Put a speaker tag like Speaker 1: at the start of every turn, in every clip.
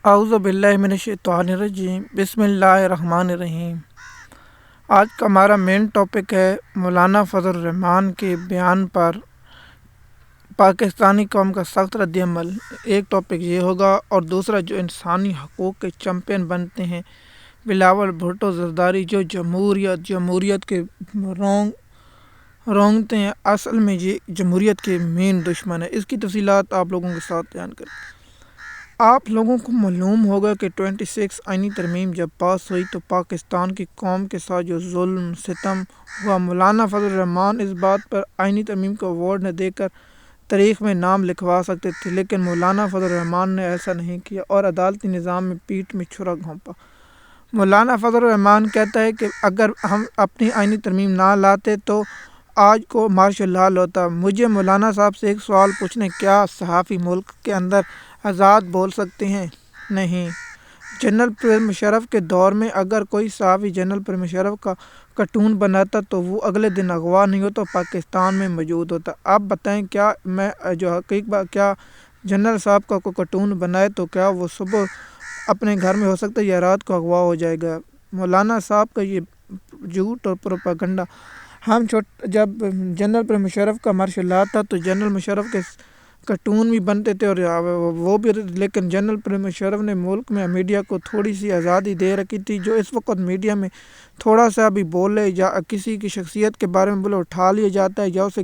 Speaker 1: اعوذ باللہ من الشیطان الرجیم بسم اللہ الرحمن الرحیم۔ آج کا ہمارا مین ٹاپک ہے مولانا فضل الرحمان کے بیان پر پاکستانی قوم کا سخت رد عمل۔ ایک ٹاپک یہ ہوگا اور دوسرا جو انسانی حقوق کے چیمپئن بنتے ہیں بلاول بھٹو زرداری، جو جمہوریت کے رونگتے ہیں، اصل میں یہ جمہوریت کے مین دشمن ہے۔ اس کی تفصیلات آپ لوگوں کے ساتھ بیان کریں۔ آپ لوگوں کو معلوم ہوگا کہ 26 آئینی ترمیم جب پاس ہوئی تو پاکستان کی قوم کے ساتھ جو ظلم ستم ہوا، مولانا فضل الرحمان اس بات پر آئینی ترمیم کو ایوارڈ نہ دے کر تاریخ میں نام لکھوا سکتے تھے، لیکن مولانا فضل الرحمان نے ایسا نہیں کیا اور عدالتی نظام میں پیٹھ میں چھرا گھونپا۔ مولانا فضل الرحمان کہتا ہے کہ اگر ہم اپنی آئینی ترمیم نہ لاتے تو آج کو مارشل لا ہوتا۔ مجھے مولانا صاحب سے ایک سوال پوچھنے، کیا صحافی ملک کے اندر آزاد بول سکتے ہیں؟ نہیں۔ جنرل پرویز مشرف کے دور میں اگر کوئی صحافی جنرل پرویز مشرف کا کارٹون بناتا تو وہ اگلے دن اغوا نہیں ہوتا، پاکستان میں موجود ہوتا۔ آپ بتائیں، کیا میں جو حقیق بات، کیا جنرل صاحب کا کوئی کارٹون بنائے تو کیا وہ صبح اپنے گھر میں ہو سکتا ہے یا رات کو اغوا ہو جائے گا؟ مولانا صاحب کا یہ جھوٹ اور پروپیگنڈا۔ ہم جب جنرل پرویز مشرف کا مارشل لا تھا تو جنرل مشرف کے کارٹون بھی بنتے تھے اور وہ بھی، لیکن جنرل پرویز مشرف نے ملک میں میڈیا کو تھوڑی سی آزادی دے رکھی تھی۔ جو اس وقت میڈیا میں تھوڑا سا بھی بولے یا کسی کی شخصیت کے بارے میں بولے اٹھا لیا جاتا ہے یا اسے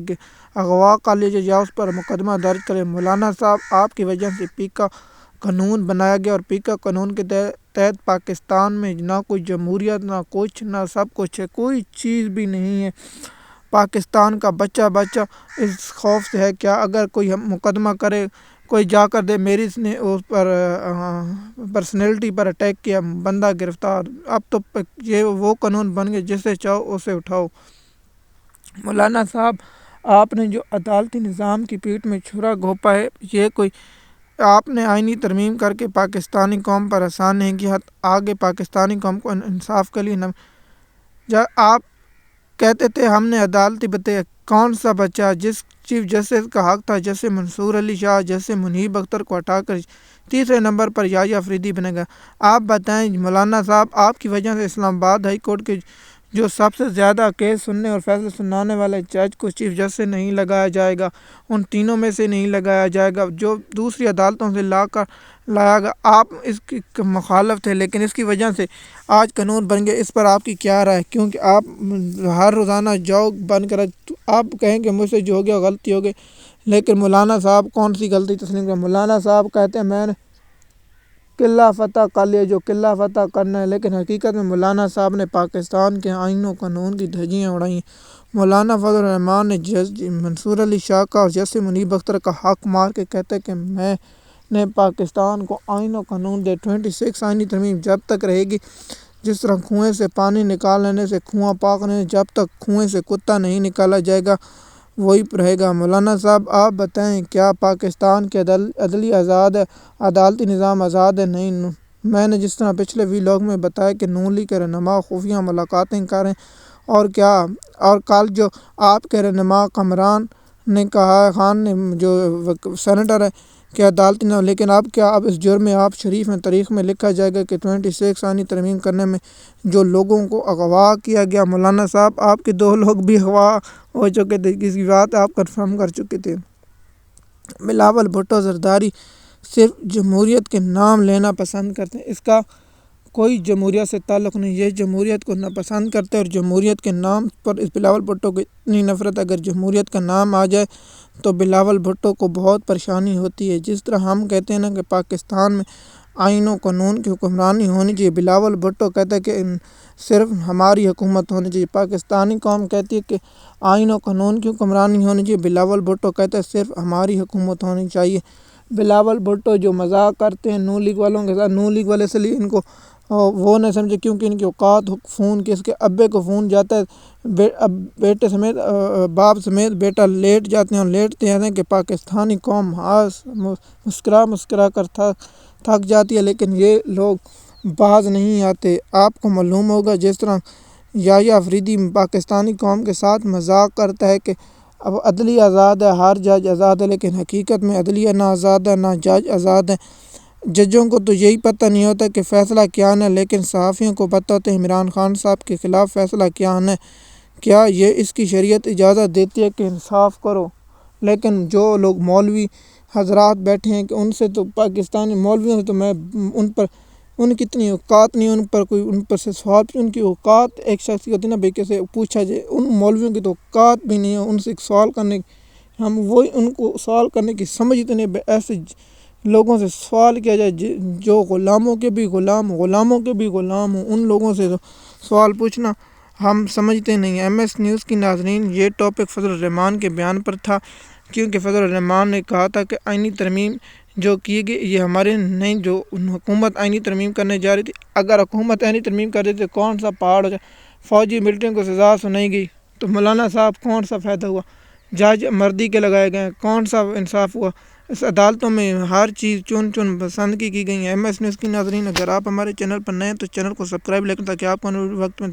Speaker 1: اغوا کر لیا جائے یا اس پر مقدمہ درج کرے۔ مولانا صاحب، آپ کی وجہ سے پیکا قانون بنایا گیا اور پیکا قانون کے تحت پاکستان میں نہ کوئی جمہوریت، نہ کچھ، نہ سب کچھ ہے، کوئی چیز بھی نہیں ہے۔ پاکستان کا بچہ اس خوف سے ہے، کیا اگر کوئی مقدمہ کرے، کوئی جا کر دے میری نے اس پر پرسنالٹی پر اٹیک کیا، بندہ گرفتار۔ اب تو یہ وہ قانون بن گئے، جسے چاہو اسے اٹھاؤ۔ مولانا صاحب، آپ نے جو عدالتی نظام کی پیٹھ میں چھرا گھونپا ہے، یہ کوئی آپ نے آئینی ترمیم کر کے پاکستانی قوم پر آسان نہیں کیا، آگے پاکستانی قوم کو انصاف کے لیے آپ کہتے تھے ہم نے عدالتی بتایا۔ کون سا بچہ جس چیف جسٹس کا حق تھا، جیسے منصور علی شاہ، جیسے منیب اختر کو ہٹا کر تیسرے نمبر پر یحییٰ افریدی بنے گا؟ آپ بتائیں مولانا صاحب، آپ کی وجہ سے اسلام آباد ہائی کورٹ کے جو سب سے زیادہ کیس سننے اور فیصلے سنانے والے جج کو چیف جسٹس نہیں لگایا جائے گا، ان تینوں میں سے نہیں لگایا جائے گا جو دوسری عدالتوں سے لایا گا۔ آپ اس کی مخالف تھے، لیکن اس کی وجہ سے آج قانون بن گئے۔ اس پر آپ کی کیا رائے؟ کیونکہ آپ ہر روزانہ جاؤ بن کر آپ کہیں کہ مجھ سے جو ہو گیا غلطی ہو گئی، لیکن مولانا صاحب کون سی غلطی تسلیم کریں؟ مولانا صاحب کہتے ہیں میں نے قلعہ فتح کر لیا جو قلعہ فتح کرنا ہے، لیکن حقیقت میں مولانا صاحب نے پاکستان کے آئین و قانون کی دھجیاں اڑائی ہیں۔ مولانا فضل الرحمان نے جج منصور علی شاہ کا اور جیسے منیب اختر کا حق مار کے کہتے کہ میں نے پاکستان کو آئین و قانون دے۔ 26 آئینی ترمیم جب تک رہے گی، جس طرح کنویں سے پانی نکال لینے سے کنواں پاک نہیں، جب تک کنویں سے کتا نہیں نکالا جائے گا وہی رہے گا۔ مولانا صاحب، آپ بتائیں، کیا پاکستان کی عدلیہ آزاد ہے، عدالتی نظام آزاد ہے؟ نہیں۔ میں نے جس طرح پچھلے ویلاگ میں بتایا کہ نون لیگ کے رہنما خفیہ ملاقاتیں کریں، اور کل جو آپ کے رہنما کامران نے کہا، خان نے جو سینیٹر ہے کہ عدالتی نظام، لیکن اب کیا اب اس جرم میں آپ شریف میں تاریخ میں لکھا جائے گا کہ 26 آئینی ترمیم کرنے میں جو لوگوں کو اغوا کیا گیا؟ مولانا صاحب، آپ کے 2 لوگ بھی اغوا ہو چکے تھے، کس کی بات آپ کنفرم کر چکے تھے۔ بلاول بھٹو زرداری صرف جمہوریت کے نام لینا پسند کرتے ہیں، اس کا کوئی جمہوریت سے تعلق نہیں، یہ جمہوریت کو ناپسند کرتے اور جمہوریت کے نام پر اس بلاول بھٹو کو اتنی نفرت، اگر جمہوریت کا نام آ جائے تو بلاول بھٹو کو بہت پریشانی ہوتی ہے۔ جس طرح ہم کہتے ہیں نا کہ پاکستان میں آئین و قانون کی حکمرانی ہونی چاہیے، بلاول بھٹو کہتا ہے کہ صرف ہماری حکومت ہونی چاہیے۔ پاکستانی قوم کہتی ہے کہ آئین و قانون کی حکمرانی ہونی چاہیے، بلاول بھٹو کہتا ہے صرف ہماری حکومت ہونی چاہیے۔ بلاول بھٹو جو مذاق کرتے ہیں نون لیگ والوں کے ساتھ، نون لیگ والے اس لیے ان کو وہ نہیں سمجھے کیونکہ ان کی اوقات فون کی، اس کے ابے کو فون جاتا ہے، بیٹے سمیت باپ سمیت بیٹا لیٹ جاتے ہیں اور لیٹتے ہیں کہ پاکستانی قوم مسکرا کر تھک جاتی ہے، لیکن یہ لوگ باز نہیں آتے۔ آپ کو معلوم ہوگا جس طرح یحییٰ افریدی پاکستانی قوم کے ساتھ مذاق کرتا ہے کہ اب عدلیہ آزاد ہے، ہر جج آزاد ہے، لیکن حقیقت میں عدلیہ نہ آزاد ہے، نہ جج آزاد ہے۔ ججوں کو تو یہی پتہ نہیں ہوتا کہ فیصلہ کیا آنا ہے، لیکن صحافیوں کو پتہ ہوتا ہے عمران خان صاحب کے خلاف فیصلہ کیا آنا ہے۔ کیا یہ اس کی شریعت اجازت دیتی ہے کہ انصاف کرو؟ لیکن جو لوگ مولوی حضرات بیٹھے ہیں کہ ان سے تو پاکستانی مولویوں سے تو میں ان کی اتنی اوقات نہیں، ان پر سے سوال ان کی اوقات ایک شخص کی ہوتی ہے نا بھائی کیسے پوچھا جائے، ان مولویوں کی تو اوقات بھی نہیں ہے ان سے سوال کرنے کی، ہم وہی ان کو سوال کرنے کی سمجھ اتنے ایسے لوگوں سے سوال کیا جائے جو غلاموں کے بھی غلام ہوں، ان لوگوں سے سوال پوچھنا ہم سمجھتے نہیں۔ ایم ایس نیوز کی ناظرین، یہ ٹاپک فضل الرحمان کے بیان پر تھا، کیونکہ فضل الرحمان نے کہا تھا کہ آئینی ترمیم جو کی گئی یہ ہمارے نہیں، جو حکومت آئینی ترمیم کرنے جا رہی تھی، اگر حکومت آئینی ترمیم کر دیتی تو کون سا پہاڑ ہو جائے، فوجی ملٹریوں کو سزا سنائی گئی تو مولانا صاحب کون سا فائدہ ہوا، جج مردی کے لگائے گئے، کون سا انصاف ہوا، اس عدالتوں میں ہر چیز چن پسند کی گئی ہے۔ ایم ایس نیوز کی ناظرین، اگر آپ ہمارے چینل پر نئے ہیں تو چینل کو سبسکرائب لیں تاکہ آپ کو وقت میں